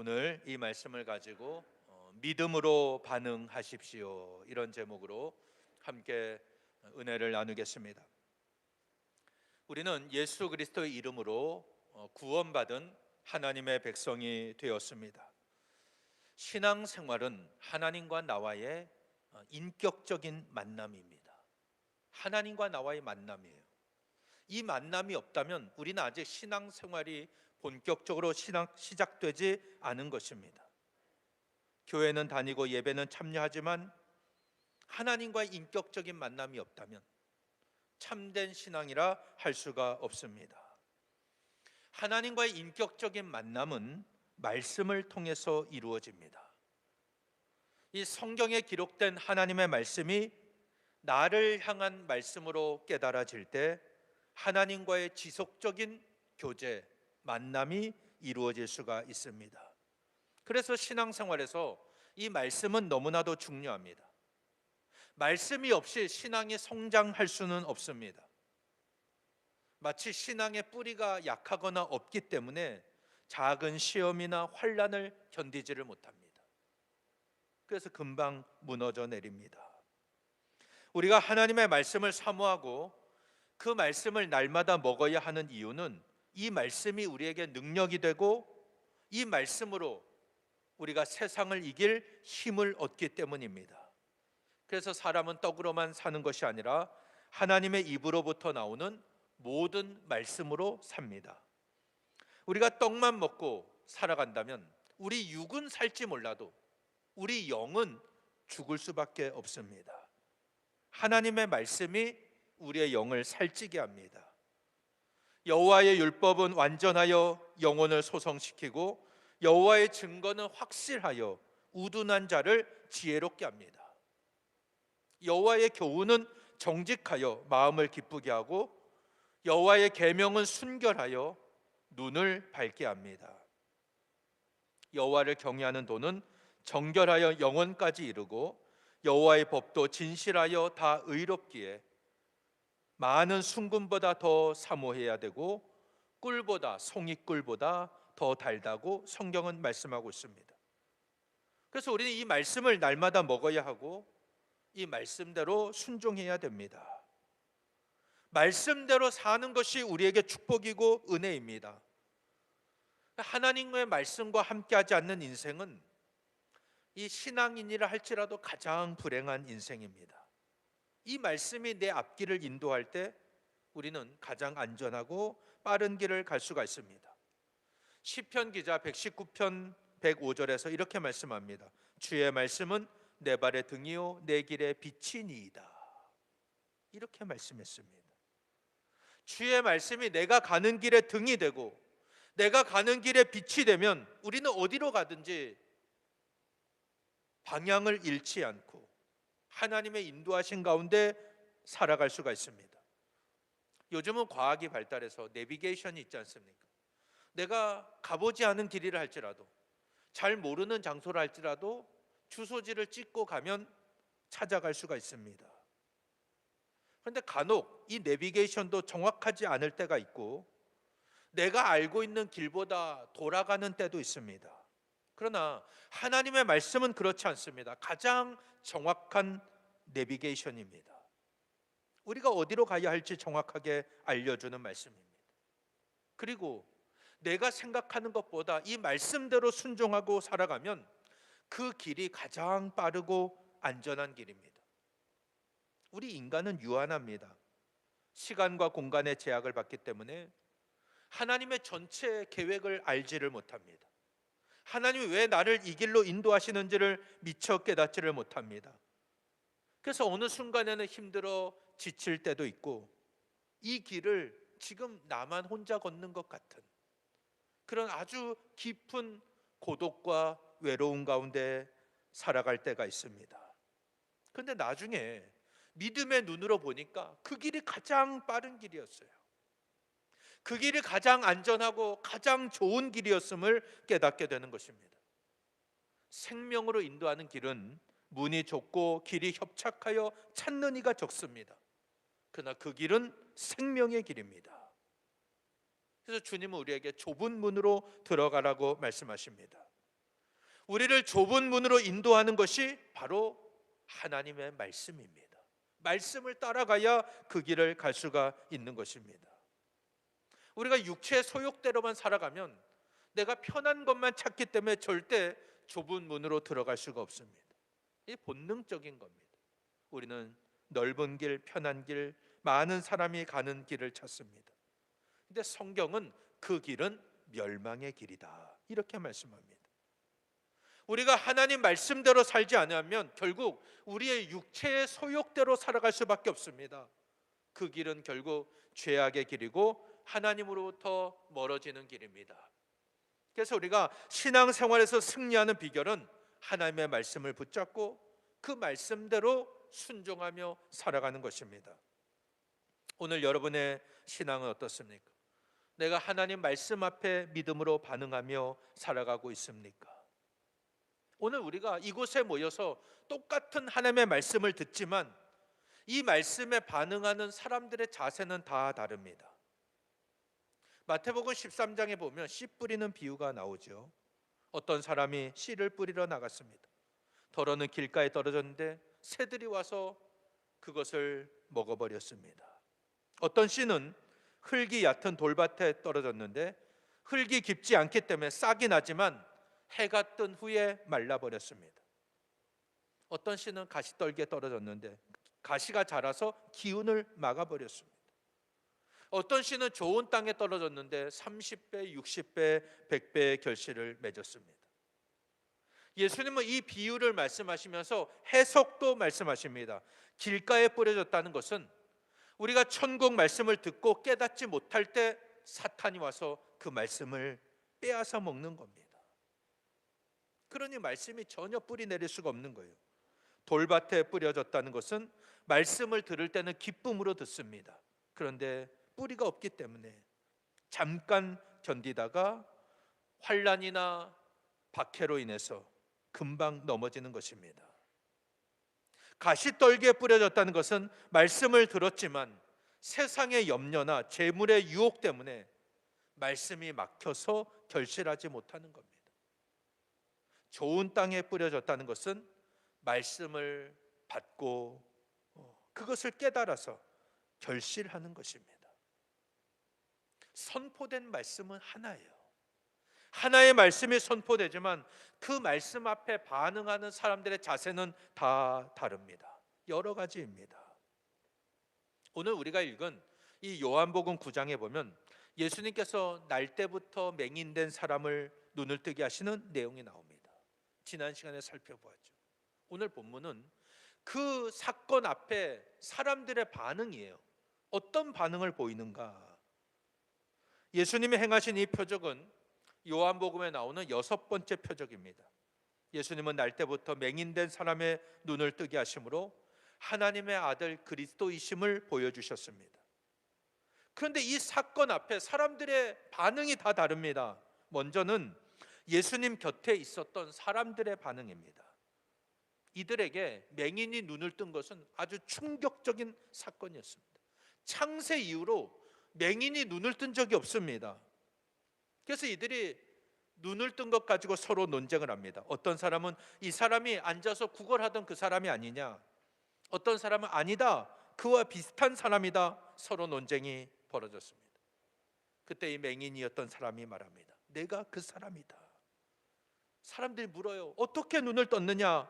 오늘 이 말씀을 가지고 믿음으로 반응하십시오, 이런 제목으로 함께 은혜를 나누겠습니다. 우리는 예수 그리스도의 이름으로 구원받은 하나님의 백성이 되었습니다. 신앙생활은 하나님과 나와의 인격적인 만남입니다. 하나님과 나와의 만남이에요. 이 만남이 없다면 우리는 아직 신앙생활이 본격적으로 시작되지 않은 것입니다. 교회는 다니고 예배는 참여하지만 하나님과의 인격적인 만남이 없다면 참된 신앙이라 할 수가 없습니다. 하나님과의 인격적인 만남은 말씀을 통해서 이루어집니다. 이 성경에 기록된 하나님의 말씀이 나를 향한 말씀으로 깨달아질 때 하나님과의 지속적인 교제, 만남이 이루어질 수가 있습니다. 그래서 신앙생활에서 이 말씀은 너무나도 중요합니다. 말씀이 없이 신앙이 성장할 수는 없습니다. 마치 신앙의 뿌리가 약하거나 없기 때문에 작은 시험이나 환난을 견디지를 못합니다. 그래서 금방 무너져 내립니다. 우리가 하나님의 말씀을 사모하고 그 말씀을 날마다 먹어야 하는 이유는 이 말씀이 우리에게 능력이 되고 이 말씀으로 우리가 세상을 이길 힘을 얻기 때문입니다. 그래서 사람은 떡으로만 사는 것이 아니라 하나님의 입으로부터 나오는 모든 말씀으로 삽니다. 우리가 떡만 먹고 살아간다면 우리 육은 살지 몰라도 우리 영은 죽을 수밖에 없습니다. 하나님의 말씀이 우리의 영을 살찌게 합니다. 여호와의 율법은 완전하여 영혼을 소성시키고 여호와의 증거는 확실하여 우둔한 자를 지혜롭게 합니다. 여호와의 교훈은 정직하여 마음을 기쁘게 하고 여호와의 계명은 순결하여 눈을 밝게 합니다. 여호와를 경외하는 도는 정결하여 영혼까지 이르고 여호와의 법도 진실하여 다 의롭기에 많은 순금보다 더 사모해야 되고 꿀보다, 송이꿀보다 더 달다고 성경은 말씀하고 있습니다. 그래서 우리는 이 말씀을 날마다 먹어야 하고 이 말씀대로 순종해야 됩니다. 말씀대로 사는 것이 우리에게 축복이고 은혜입니다. 하나님의 말씀과 함께하지 않는 인생은 이 신앙인이라 할지라도 가장 불행한 인생입니다. 이 말씀이 내 앞길을 인도할 때 우리는 가장 안전하고 빠른 길을 갈 수가 있습니다. 시편 기자 119편 105절에서 이렇게 말씀합니다. 주의 말씀은 내 발의 등이요 내 길의 빛이니이다. 이렇게 말씀했습니다. 주의 말씀이 내가 가는 길의 등이 되고 내가 가는 길의 빛이 되면 우리는 어디로 가든지 방향을 잃지 않고 하나님의 인도하신 가운데 살아갈 수가 있습니다. 요즘은 과학이 발달해서 내비게이션이 있지 않습니까? 내가 가보지 않은 길이라 할지라도 잘 모르는 장소라 할지라도 주소지를 찍고 가면 찾아갈 수가 있습니다. 그런데 간혹 이 내비게이션도 정확하지 않을 때가 있고 내가 알고 있는 길보다 돌아가는 때도 있습니다. 그러나 하나님의 말씀은 그렇지 않습니다. 가장 정확한 내비게이션입니다. 우리가 어디로 가야 할지 정확하게 알려주는 말씀입니다. 그리고 내가 생각하는 것보다 이 말씀대로 순종하고 살아가면 그 길이 가장 빠르고 안전한 길입니다. 우리 인간은 유한합니다. 시간과 공간의 제약을 받기 때문에 하나님의 전체 계획을 알지를 못합니다. 하나님이 왜 나를 이 길로 인도하시는지를 미처 깨닫지를 못합니다. 그래서 어느 순간에는 힘들어 지칠 때도 있고 이 길을 지금 나만 혼자 걷는 것 같은 그런 아주 깊은 고독과 외로움 가운데 살아갈 때가 있습니다. 그런데 나중에 믿음의 눈으로 보니까 그 길이 가장 빠른 길이었어요. 그 길이 가장 안전하고 가장 좋은 길이었음을 깨닫게 되는 것입니다. 생명으로 인도하는 길은 문이 좁고 길이 협착하여 찾는 이가 적습니다. 그러나 그 길은 생명의 길입니다. 그래서 주님은 우리에게 좁은 문으로 들어가라고 말씀하십니다. 우리를 좁은 문으로 인도하는 것이 바로 하나님의 말씀입니다. 말씀을 따라가야 그 길을 갈 수가 있는 것입니다. 우리가 육체의 소욕대로만 살아가면 내가 편한 것만 찾기 때문에 절대 좁은 문으로 들어갈 수가 없습니다. 이 본능적인 겁니다. 우리는 넓은 길, 편한 길, 많은 사람이 가는 길을 찾습니다. 근데 성경은 그 길은 멸망의 길이다, 이렇게 말씀합니다. 우리가 하나님 말씀대로 살지 않으면 결국 우리의 육체의 소욕대로 살아갈 수밖에 없습니다. 그 길은 결국 죄악의 길이고 하나님으로부터 멀어지는 길입니다. 그래서 우리가 신앙생활에서 승리하는 비결은 하나님의 말씀을 붙잡고 그 말씀대로 순종하며 살아가는 것입니다. 오늘 여러분의 신앙은 어떻습니까? 내가 하나님 말씀 앞에 믿음으로 반응하며 살아가고 있습니까? 오늘 우리가 이곳에 모여서 똑같은 하나님의 말씀을 듣지만 이 말씀에 반응하는 사람들의 자세는 다 다릅니다. 마태복음 13장에 보면 씨 뿌리는 비유가 나오죠. 어떤 사람이 씨를 뿌리러 나갔습니다. 더러는 길가에 떨어졌는데 새들이 와서 그것을 먹어버렸습니다. 어떤 씨는 흙이 얕은 돌밭에 떨어졌는데 흙이 깊지 않기 때문에 싹이 나지만 해가 뜬 후에 말라버렸습니다. 어떤 씨는 가시떨기에 떨어졌는데 가시가 자라서 기운을 막아버렸습니다. 어떤 씨는 좋은 땅에 떨어졌는데 30배, 60배, 100배의 결실을 맺었습니다. 예수님은 이 비유를 말씀하시면서 해석도 말씀하십니다. 길가에 뿌려졌다는 것은 우리가 천국 말씀을 듣고 깨닫지 못할 때 사탄이 와서 그 말씀을 빼앗아 먹는 겁니다. 그러니 말씀이 전혀 뿌리 내릴 수가 없는 거예요. 돌밭에 뿌려졌다는 것은 말씀을 들을 때는 기쁨으로 듣습니다. 그런데 뿌리가 없기 때문에 잠깐 견디다가 환난이나 박해로 인해서 금방 넘어지는 것입니다. 가시떨기에 뿌려졌다는 것은 말씀을 들었지만 세상의 염려나 재물의 유혹 때문에 말씀이 막혀서 결실하지 못하는 겁니다. 좋은 땅에 뿌려졌다는 것은 말씀을 받고 그것을 깨달아서 결실하는 것입니다. 선포된 말씀은 하나예요. 하나의 말씀이 선포되지만 그 말씀 앞에 반응하는 사람들의 자세는 다 다릅니다. 여러 가지입니다. 오늘 우리가 읽은 이 요한복음 9장에 보면 예수님께서 날 때부터 맹인된 사람을 눈을 뜨게 하시는 내용이 나옵니다. 지난 시간에 살펴보았죠. 오늘 본문은 그 사건 앞에 사람들의 반응이에요. 어떤 반응을 보이는가? 예수님이 행하신 이 표적은 요한복음에 나오는 6번째 표적입니다. 예수님은 날 때부터 맹인된 사람의 눈을 뜨게 하심으로 하나님의 아들 그리스도이심을 보여주셨습니다. 그런데 이 사건 앞에 사람들의 반응이 다 다릅니다. 먼저는 예수님 곁에 있었던 사람들의 반응입니다. 이들에게 맹인이 눈을 뜬 것은 아주 충격적인 사건이었습니다. 창세 이후로 맹인이 눈을 뜬 적이 없습니다. 그래서 이들이 눈을 뜬 것 가지고 서로 논쟁을 합니다. 어떤 사람은 이 사람이 앉아서 구걸하던 그 사람이 아니냐, 어떤 사람은 아니다, 그와 비슷한 사람이다. 서로 논쟁이 벌어졌습니다. 그때 이 맹인이었던 사람이 말합니다. 내가 그 사람이다. 사람들이 물어요. 어떻게 눈을 떴느냐?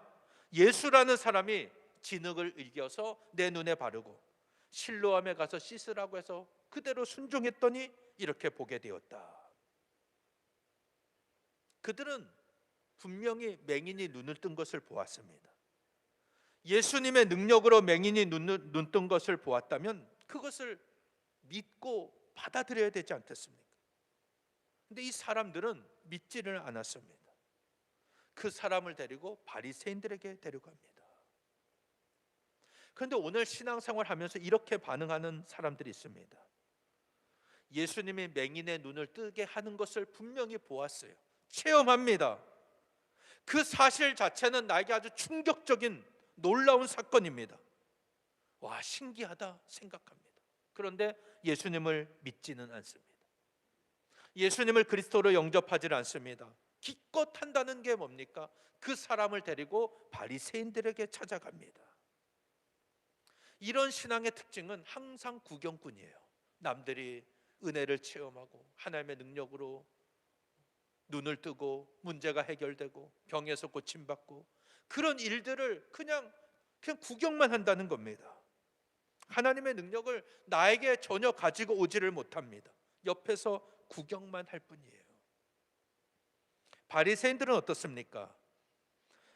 예수라는 사람이 진흙을 일겨서 내 눈에 바르고 실로암에 가서 씻으라고 해서 그대로 순종했더니 이렇게 보게 되었다. 그들은 분명히 맹인이 눈을 뜬 것을 보았습니다. 예수님의 능력으로 맹인이 눈 뜬 것을 보았다면 그것을 믿고 받아들여야 되지 않겠습니까? 그런데 이 사람들은 믿지를 않았습니다. 그 사람을 데리고 바리새인들에게 데려갑니다. 그런데 오늘 신앙생활 하면서 이렇게 반응하는 사람들이 있습니다. 예수님이 맹인의 눈을 뜨게 하는 것을 분명히 보았어요. 체험합니다. 그 사실 자체는 나에게 아주 충격적인 놀라운 사건입니다. 와, 신기하다 생각합니다. 그런데 예수님을 믿지는 않습니다. 예수님을 그리스도로 영접하지 않습니다. 기껏 한다는 게 뭡니까? 그 사람을 데리고 바리새인들에게 찾아갑니다. 이런 신앙의 특징은 항상 구경꾼이에요. 남들이 은혜를 체험하고 하나님의 능력으로 눈을 뜨고 문제가 해결되고 병에서 고침받고 그런 일들을 그냥 구경만 한다는 겁니다. 하나님의 능력을 나에게 전혀 가지고 오지를 못합니다. 옆에서 구경만 할 뿐이에요. 바리새인들은 어떻습니까?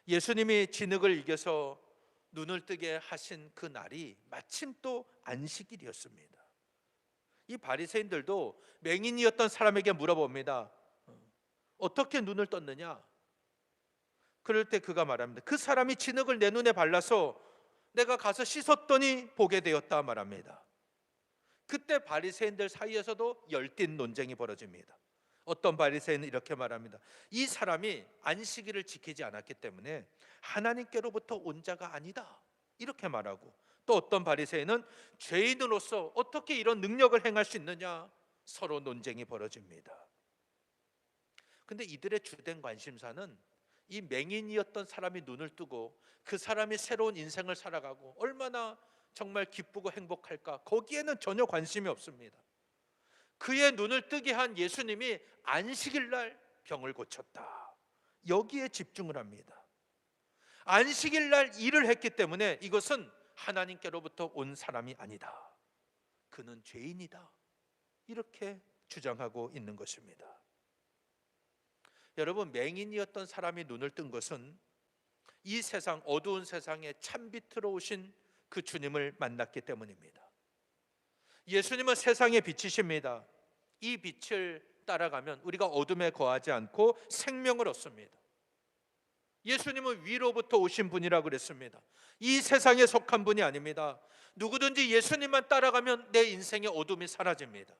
예수님이 진흙을 이겨서 눈을 뜨게 하신 그 날이 마침 또 안식일이었습니다. 이 바리새인들도 맹인이었던 사람에게 물어봅니다. 어떻게 눈을 떴느냐? 그럴 때 그가 말합니다. 그 사람이 진흙을 내 눈에 발라서 내가 가서 씻었더니 보게 되었다 말합니다. 그때 바리새인들 사이에서도 열띤 논쟁이 벌어집니다. 어떤 바리새인은 이렇게 말합니다. 이 사람이 안식일을 지키지 않았기 때문에 하나님께로부터 온 자가 아니다, 이렇게 말하고, 또 어떤 바리새인은 죄인으로서 어떻게 이런 능력을 행할 수 있느냐, 서로 논쟁이 벌어집니다. 근데 이들의 주된 관심사는 이 맹인이었던 사람이 눈을 뜨고 그 사람이 새로운 인생을 살아가고 얼마나 정말 기쁘고 행복할까, 거기에는 전혀 관심이 없습니다. 그의 눈을 뜨게 한 예수님이 안식일 날 병을 고쳤다, 여기에 집중을 합니다. 안식일 날 일을 했기 때문에 이것은 하나님께로부터 온 사람이 아니다, 그는 죄인이다, 이렇게 주장하고 있는 것입니다. 여러분, 맹인이었던 사람이 눈을 뜬 것은 이 세상, 어두운 세상에 찬빛으로 오신 그 주님을 만났기 때문입니다. 예수님은 세상의 빛이십니다. 이 빛을 따라가면 우리가 어둠에 거하지 않고 생명을 얻습니다. 예수님은 위로부터 오신 분이라고 그랬습니다. 이 세상에 속한 분이 아닙니다. 누구든지 예수님만 따라가면 내 인생의 어둠이 사라집니다.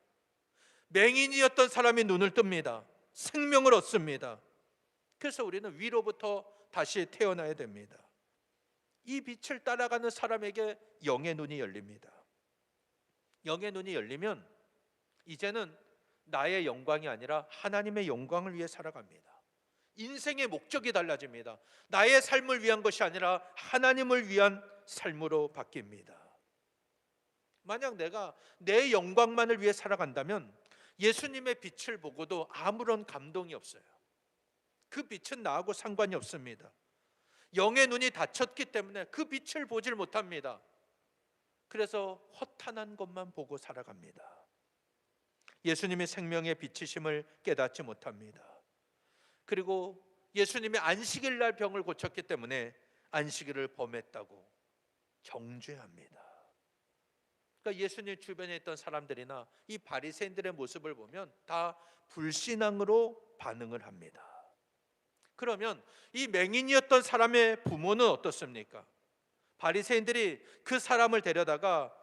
맹인이었던 사람이 눈을 뜹니다. 생명을 얻습니다. 그래서 우리는 위로부터 다시 태어나야 됩니다. 이 빛을 따라가는 사람에게 영의 눈이 열립니다. 영의 눈이 열리면 이제는 나의 영광이 아니라 하나님의 영광을 위해 살아갑니다. 인생의 목적이 달라집니다. 나의 삶을 위한 것이 아니라 하나님을 위한 삶으로 바뀝니다. 만약 내가 내 영광만을 위해 살아간다면 예수님의 빛을 보고도 아무런 감동이 없어요. 그 빛은 나하고 상관이 없습니다. 영의 눈이 닫혔기 때문에 그 빛을 보질 못합니다. 그래서 허탄한 것만 보고 살아갑니다. 예수님이 생명의 빛이심을 깨닫지 못합니다. 그리고 예수님이 안식일 날 병을 고쳤기 때문에 안식일을 범했다고 정죄합니다. 그러니까 예수님 주변에 있던 사람들이나 이 바리새인들의 모습을 보면 다 불신앙으로 반응을 합니다. 그러면 이 맹인이었던 사람의 부모는 어떻습니까? 바리새인들이 그 사람을 데려다가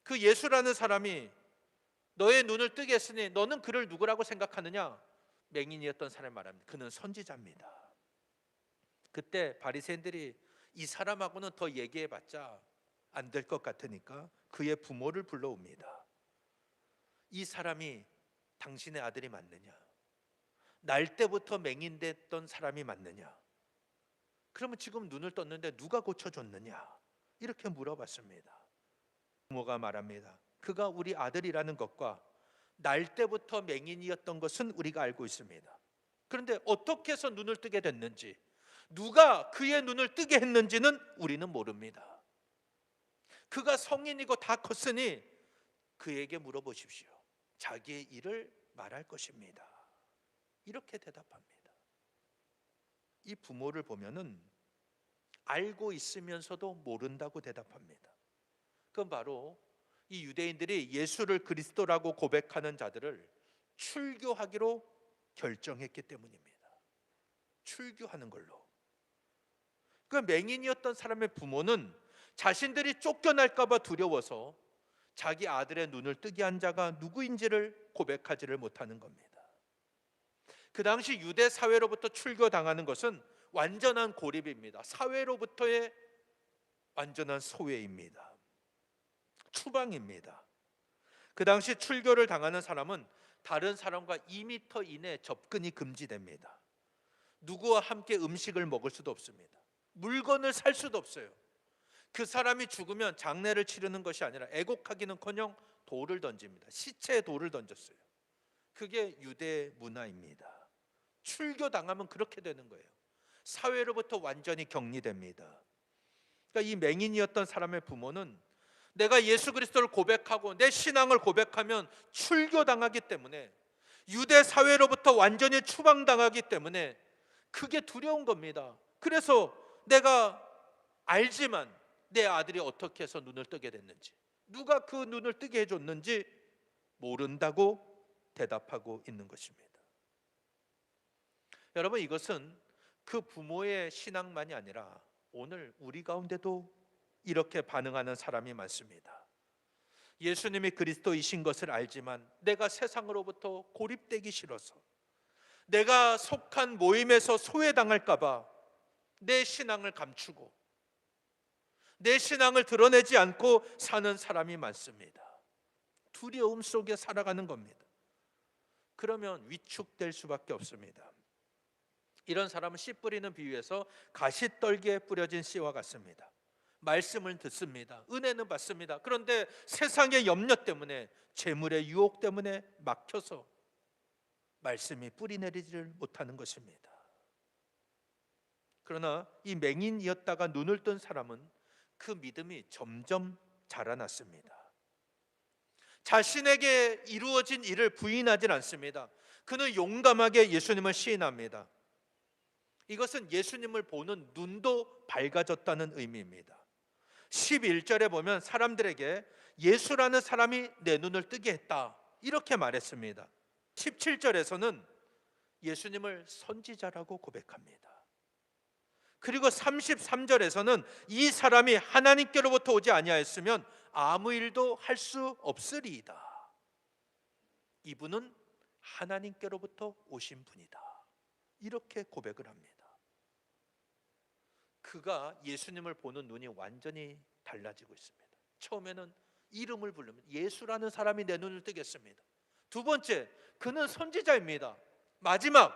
그 예수라는 사람이 너의 눈을 뜨게 했으니 너는 그를 누구라고 생각하느냐? 맹인이었던 사람이 말합니다. 그는 선지자입니다. 그때 바리새인들이 이 사람하고는 더 얘기해봤자 안 될 것 같으니까 그의 부모를 불러옵니다. 이 사람이 당신의 아들이 맞느냐? 날 때부터 맹인됐던 사람이 맞느냐? 그러면 지금 눈을 떴는데 누가 고쳐줬느냐? 이렇게 물어봤습니다. 부모가 말합니다. 그가 우리 아들이라는 것과 날 때부터 맹인이었던 것은 우리가 알고 있습니다. 그런데 어떻게 해서 눈을 뜨게 됐는지, 누가 그의 눈을 뜨게 했는지는 우리는 모릅니다. 그가 성인이고 다 컸으니 그에게 물어보십시오. 자기의 일을 말할 것입니다. 이렇게 대답합니다. 이 부모를 보면은 알고 있으면서도 모른다고 대답합니다. 그건 바로 이 유대인들이 예수를 그리스도라고 고백하는 자들을 출교하기로 결정했기 때문입니다. 출교하는 걸로. 그 맹인이었던 사람의 부모는 자신들이 쫓겨날까 봐 두려워서 자기 아들의 눈을 뜨게 한 자가 누구인지를 고백하지를 못하는 겁니다. 그 당시 유대 사회로부터 출교당하는 것은 완전한 고립입니다. 사회로부터의 완전한 소외입니다. 추방입니다. 그 당시 출교를 당하는 사람은 다른 사람과 2m 이내 접근이 금지됩니다. 누구와 함께 음식을 먹을 수도 없습니다. 물건을 살 수도 없어요. 그 사람이 죽으면 장례를 치르는 것이 아니라 애곡하기는커녕 돌을 던집니다. 시체에 돌을 던졌어요. 그게 유대 문화입니다. 출교당하면 그렇게 되는 거예요. 사회로부터 완전히 격리됩니다. 그러니까 이 맹인이었던 사람의 부모는 내가 예수 그리스도를 고백하고 내 신앙을 고백하면 출교당하기 때문에, 유대 사회로부터 완전히 추방당하기 때문에 그게 두려운 겁니다. 그래서 내가 알지만 내 아들이 어떻게 해서 눈을 뜨게 됐는지, 누가 그 눈을 뜨게 해줬는지 모른다고 대답하고 있는 것입니다. 여러분, 이것은 그 부모의 신앙만이 아니라 오늘 우리 가운데도 이렇게 반응하는 사람이 많습니다. 예수님이 그리스도이신 것을 알지만 내가 세상으로부터 고립되기 싫어서, 내가 속한 모임에서 소외당할까 봐 내 신앙을 감추고 내 신앙을 드러내지 않고 사는 사람이 많습니다. 두려움 속에 살아가는 겁니다. 그러면 위축될 수밖에 없습니다. 이런 사람은 씨 뿌리는 비유에서 가시떨기에 뿌려진 씨와 같습니다. 말씀을 듣습니다. 은혜는 받습니다. 그런데 세상의 염려 때문에, 재물의 유혹 때문에 막혀서 말씀이 뿌리내리지를 못하는 것입니다. 그러나 이 맹인이었다가 눈을 뜬 사람은 그 믿음이 점점 자라났습니다. 자신에게 이루어진 일을 부인하진 않습니다. 그는 용감하게 예수님을 시인합니다. 이것은 예수님을 보는 눈도 밝아졌다는 의미입니다. 11절에 보면 사람들에게 예수라는 사람이 내 눈을 뜨게 했다, 이렇게 말했습니다. 17절에서는 예수님을 선지자라고 고백합니다. 그리고 33절에서는 이 사람이 하나님께로부터 오지 아니하였으면 아무 일도 할 수 없으리이다. 이분은 하나님께로부터 오신 분이다, 이렇게 고백을 합니다. 그가 예수님을 보는 눈이 완전히 달라지고 있습니다. 처음에는 이름을 부르면 예수라는 사람이 내 눈을 뜨겠습니다. 두 번째, 그는 선지자입니다. 마지막,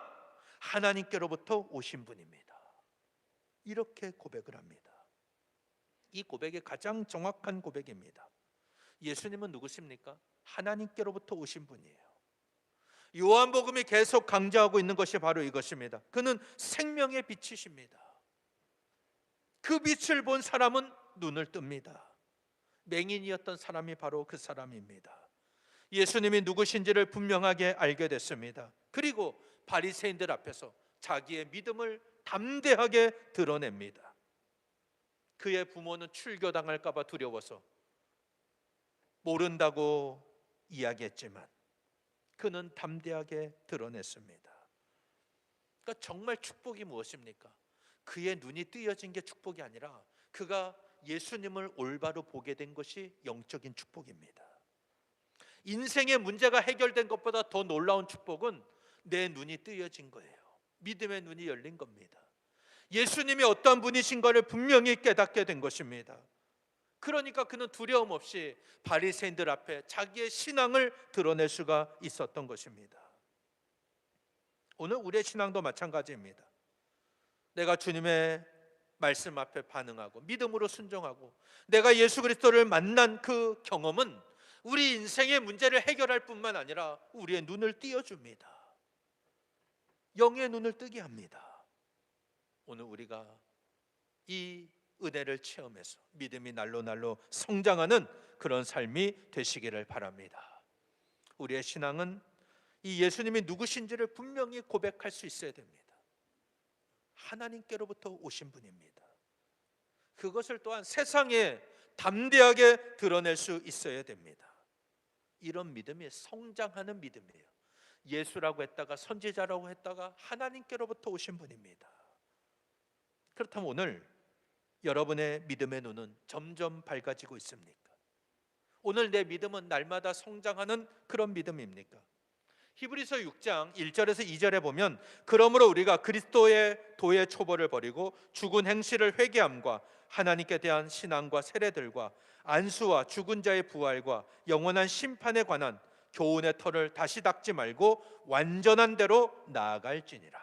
하나님께로부터 오신 분입니다. 이렇게 고백을 합니다. 이 고백이 가장 정확한 고백입니다. 예수님은 누구십니까? 하나님께로부터 오신 분이에요. 요한복음이 계속 강조하고 있는 것이 바로 이것입니다. 그는 생명의 빛이십니다. 그 빛을 본 사람은 눈을 뜹니다. 맹인이었던 사람이 바로 그 사람입니다. 예수님이 누구신지를 분명하게 알게 됐습니다. 그리고 바리새인들 앞에서 자기의 믿음을 담대하게 드러냅니다. 그의 부모는 출교당할까 봐 두려워서 모른다고 이야기했지만 그는 담대하게 드러냈습니다. 그러니까 정말 축복이 무엇입니까? 그의 눈이 뜨여진 게 축복이 아니라 그가 예수님을 올바로 보게 된 것이 영적인 축복입니다. 인생의 문제가 해결된 것보다 더 놀라운 축복은 내 눈이 뜨여진 거예요. 믿음의 눈이 열린 겁니다. 예수님이 어떠한 분이신 것을 분명히 깨닫게 된 것입니다. 그러니까 그는 두려움 없이 바리새인들 앞에 자기의 신앙을 드러낼 수가 있었던 것입니다. 오늘 우리의 신앙도 마찬가지입니다. 내가 주님의 말씀 앞에 반응하고 믿음으로 순종하고 내가 예수 그리스도를 만난 그 경험은 우리 인생의 문제를 해결할 뿐만 아니라 우리의 눈을 띄워줍니다. 영의 눈을 뜨게 합니다. 오늘 우리가 이 은혜를 체험해서 믿음이 날로 성장하는 그런 삶이 되시기를 바랍니다. 우리의 신앙은 이 예수님이 누구신지를 분명히 고백할 수 있어야 됩니다. 하나님께로부터 오신 분입니다. 그것을 또한 세상에 담대하게 드러낼 수 있어야 됩니다. 이런 믿음이 성장하는 믿음이에요. 예수라고 했다가 선지자라고 했다가 하나님께로부터 오신 분입니다. 그렇다면 오늘 여러분의 믿음의 눈은 점점 밝아지고 있습니까? 오늘 내 믿음은 날마다 성장하는 그런 믿음입니까? 히브리서 6장 1절에서 2절에 보면 그러므로 우리가 그리스도의 도의 초벌을 버리고 죽은 행실을 회개함과 하나님께 대한 신앙과 세례들과 안수와 죽은 자의 부활과 영원한 심판에 관한 교훈의 털을 다시 닦지 말고 완전한 대로 나아갈지니라.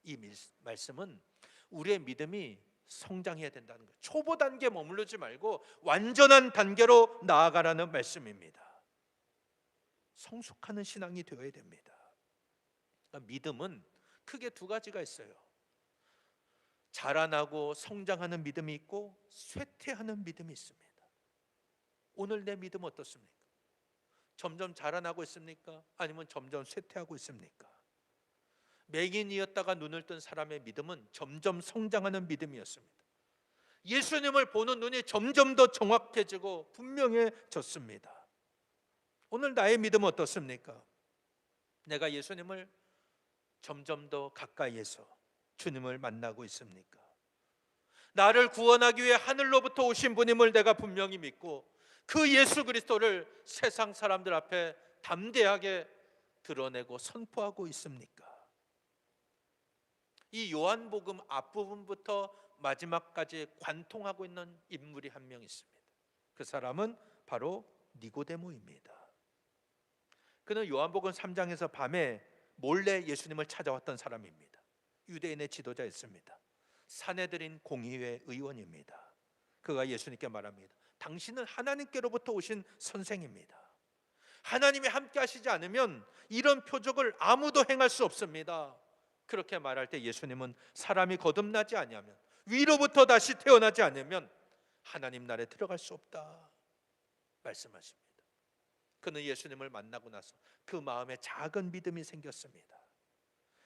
이 말씀은 우리의 믿음이 성장해야 된다는 거예요. 초보 단계에 머무르지 말고 완전한 단계로 나아가라는 말씀입니다. 성숙하는 신앙이 되어야 됩니다. 그러니까 믿음은 크게 두 가지가 있어요. 자라나고 성장하는 믿음이 있고 쇠퇴하는 믿음이 있습니다. 오늘 내 믿음 어떻습니까? 점점 자라나고 있습니까? 아니면 점점 쇠퇴하고 있습니까? 맹인이었다가 눈을 뜬 사람의 믿음은 점점 성장하는 믿음이었습니다. 예수님을 보는 눈이 점점 더 정확해지고 분명해졌습니다. 오늘 나의 믿음은 어떻습니까? 내가 예수님을 점점 더 가까이에서 주님을 만나고 있습니까? 나를 구원하기 위해 하늘로부터 오신 분임을 내가 분명히 믿고 그 예수 그리스도를 세상 사람들 앞에 담대하게 드러내고 선포하고 있습니까? 이 요한복음 앞부분부터 마지막까지 관통하고 있는 인물이 한 명 있습니다. 그 사람은 바로 니고데모입니다. 그는 요한복음 3장에서 밤에 몰래 예수님을 찾아왔던 사람입니다. 유대인의 지도자였습니다. 사내들인 공의회 의원입니다. 그가 예수님께 말합니다. 당신은 하나님께로부터 오신 선생입니다. 하나님이 함께 하시지 않으면 이런 표적을 아무도 행할 수 없습니다. 그렇게 말할 때 예수님은 사람이 거듭나지 아니하면, 위로부터 다시 태어나지 않으면 하나님 나라에 들어갈 수 없다 말씀하십니다. 그는 예수님을 만나고 나서 그 마음에 작은 믿음이 생겼습니다.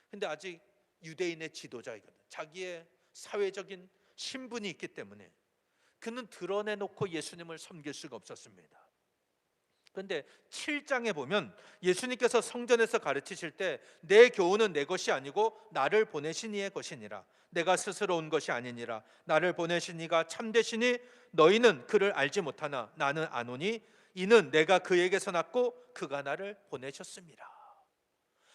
근데 아직 유대인의 지도자이거든. 자기의 사회적인 신분이 있기 때문에 그는 드러내놓고 예수님을 섬길 수가 없었습니다. 그런데 7장에 보면 예수님께서 성전에서 가르치실 때 내 교훈은 내 것이 아니고 나를 보내신 이의 것이니라. 내가 스스로 온 것이 아니니라. 나를 보내신 이가 참되시니 너희는 그를 알지 못하나 나는 아노니 이는 내가 그에게서 났고 그가 나를 보내셨음이라.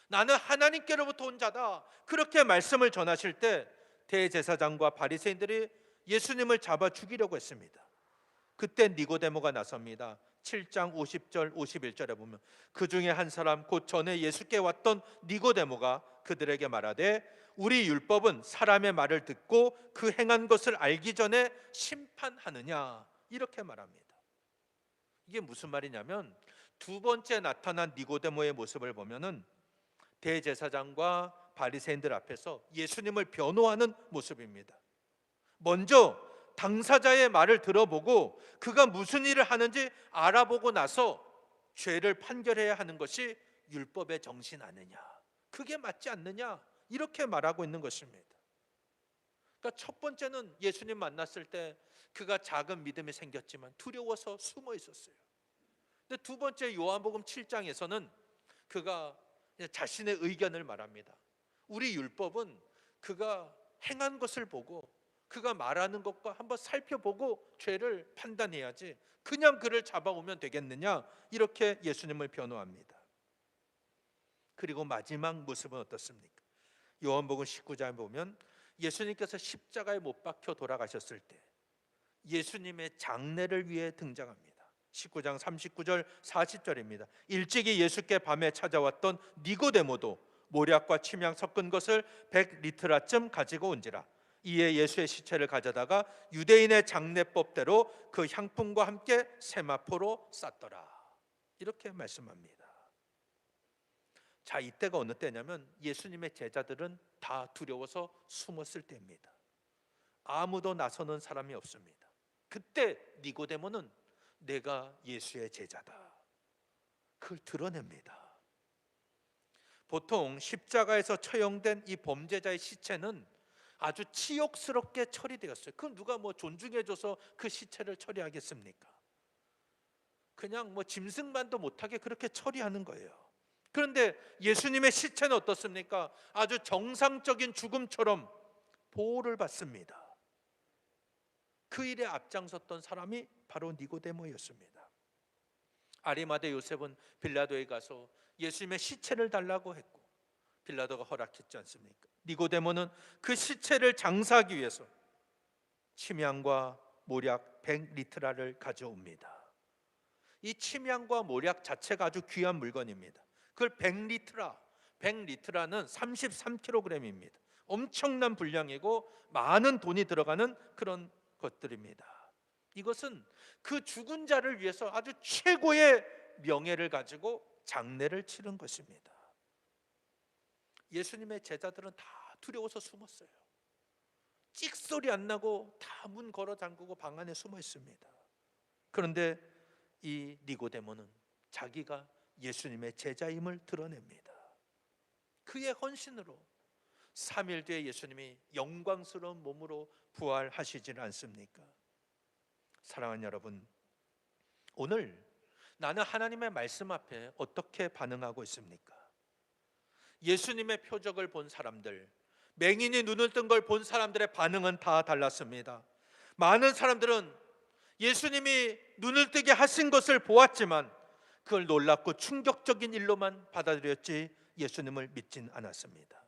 나는 하나님께로부터 온 자다. 그렇게 말씀을 전하실 때 대제사장과 바리새인들이 예수님을 잡아 죽이려고 했습니다. 그때 니고데모가 나섭니다. 7장 50절 51절에 보면 그 중에 한 사람 곧 전에 예수께 왔던 니고데모가 그들에게 말하되 우리 율법은 사람의 말을 듣고 그 행한 것을 알기 전에 심판하느냐 이렇게 말합니다. 이게 무슨 말이냐면 두 번째 나타난 니고데모의 모습을 보면은 대제사장과 바리새인들 앞에서 예수님을 변호하는 모습입니다. 먼저 당사자의 말을 들어보고 그가 무슨 일을 하는지 알아보고 나서 죄를 판결해야 하는 것이 율법의 정신 아니냐, 그게 맞지 않느냐 이렇게 말하고 있는 것입니다. 그러니까 첫 번째는 예수님 만났을 때 그가 작은 믿음이 생겼지만 두려워서 숨어 있었어요. 근데 두 번째 요한복음 7장에서는 그가 자신의 의견을 말합니다. 우리 율법은 그가 행한 것을 보고 그가 말하는 것과 한번 살펴보고 죄를 판단해야지 그냥 그를 잡아오면 되겠느냐 이렇게 예수님을 변호합니다. 그리고 마지막 모습은 어떻습니까? 요한복음 19장에 보면 예수님께서 십자가에 못 박혀 돌아가셨을 때 예수님의 장례를 위해 등장합니다. 19장 39절 40절입니다. 일찍이 예수께 밤에 찾아왔던 니고데모도 모략과 침향 섞은 것을 100리트라쯤 가지고 온지라. 이에 예수의 시체를 가져다가 유대인의 장례법대로 그 향품과 함께 세마포로 쌌더라. 이렇게 말씀합니다. 자, 이때가 어느 때냐면 예수님의 제자들은 다 두려워서 숨었을 때입니다. 아무도 나서는 사람이 없습니다. 그때 니고데모는 내가 예수의 제자다, 그걸 드러냅니다. 보통 십자가에서 처형된 이 범죄자의 시체는 아주 치욕스럽게 처리되었어요. 그럼 누가 존중해줘서 그 시체를 처리하겠습니까? 그냥 짐승만도 못하게 그렇게 처리하는 거예요. 그런데 예수님의 시체는 어떻습니까? 아주 정상적인 죽음처럼 보호를 받습니다. 그 일에 앞장섰던 사람이 바로 니고데모였습니다. 아리마대 요셉은 빌라도에 가서 예수님의 시체를 달라고 했고 빌라도가 허락했지 않습니까? 니고데모는 그 시체를 장사하기 위해서 침향과 모략 100리트라를 가져옵니다. 이 침향과 모략 자체가 아주 귀한 물건입니다. 그걸 100리트라는 33kg입니다. 엄청난 분량이고 많은 돈이 들어가는 그런 것들입니다. 이것은 그 죽은 자를 위해서 아주 최고의 명예를 가지고 장례를 치른 것입니다. 예수님의 제자들은 다 두려워서 숨었어요. 찍소리 안 나고 다 문 걸어 잠그고 방 안에 숨어 있습니다. 그런데 이 니고데모는 자기가 예수님의 제자임을 드러냅니다. 그의 헌신으로 3일 뒤에 예수님이 영광스러운 몸으로 부활하시질 않습니까? 사랑하는 여러분, 오늘 나는 하나님의 말씀 앞에 어떻게 반응하고 있습니까? 예수님의 표적을 본 사람들, 맹인이 눈을 뜬 걸 본 사람들의 반응은 다 달랐습니다. 많은 사람들은 예수님이 눈을 뜨게 하신 것을 보았지만 그걸 놀랍고 충격적인 일로만 받아들였지 예수님을 믿진 않았습니다.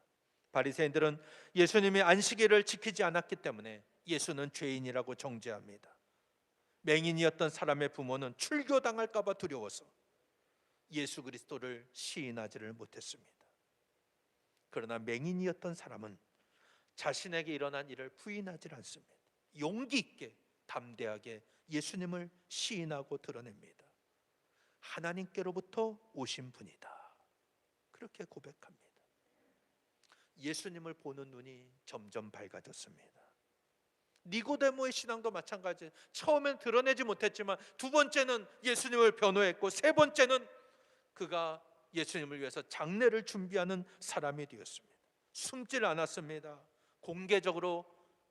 바리새인들은 예수님이 안식일을 지키지 않았기 때문에 예수는 죄인이라고 정죄합니다. 맹인이었던 사람의 부모는 출교당할까 봐 두려워서 예수 그리스도를 시인하지를 못했습니다. 그러나 맹인이었던 사람은 자신에게 일어난 일을 부인하지 않습니다. 용기 있게 담대하게 예수님을 시인하고 드러냅니다. 하나님께로부터 오신 분이다. 그렇게 고백합니다. 예수님을 보는 눈이 점점 밝아졌습니다. 니고데모의 신앙도 마찬가지. 처음엔 드러내지 못했지만 두 번째는 예수님을 변호했고 세 번째는 그가 예수님을 위해서 장례를 준비하는 사람이 되었습니다. 숨질 않았습니다. 공개적으로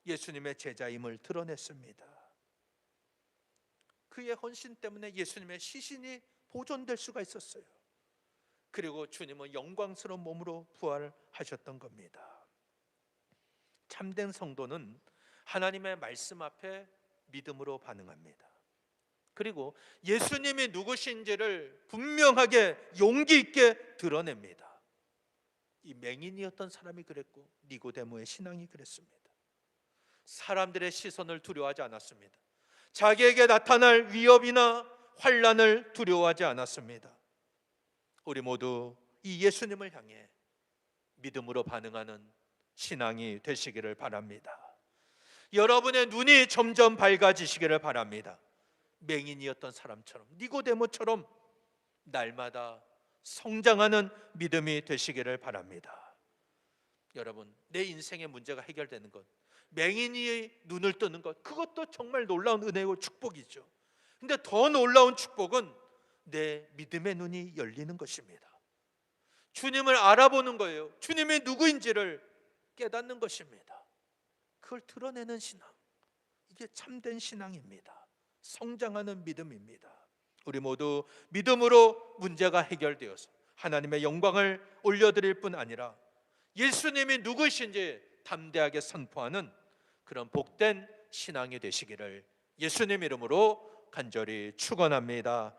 예수님의 제자임을 드러냈습니다. 그의 헌신 때문에 예수님의 시신이 보존될 수가 있었어요. 그리고 주님은 영광스러운 몸으로 부활하셨던 겁니다. 참된 성도는 하나님의 말씀 앞에 믿음으로 반응합니다. 그리고 예수님이 누구신지를 분명하게 용기 있게 드러냅니다. 이 맹인이었던 사람이 그랬고 니고데모의 신앙이 그랬습니다. 사람들의 시선을 두려워하지 않았습니다. 자기에게 나타날 위협이나 환난을 두려워하지 않았습니다. 우리 모두 이 예수님을 향해 믿음으로 반응하는 신앙이 되시기를 바랍니다. 여러분의 눈이 점점 밝아지시기를 바랍니다. 맹인이었던 사람처럼, 니고데모처럼 날마다 성장하는 믿음이 되시기를 바랍니다. 여러분, 내 인생의 문제가 해결되는 것, 맹인이 눈을 뜨는 것, 그것도 정말 놀라운 은혜고 축복이죠. 근데 더 놀라운 축복은 내 믿음의 눈이 열리는 것입니다. 주님을 알아보는 거예요. 주님이 누구인지를 깨닫는 것입니다. 그걸 드러내는 신앙, 이게 참된 신앙입니다. 성장하는 믿음입니다. 우리 모두 믿음으로 문제가 해결되어서 하나님의 영광을 올려드릴 뿐 아니라 예수님이 누구신지 담대하게 선포하는 그런 복된 신앙이 되시기를 예수님 이름으로 간절히 축원합니다.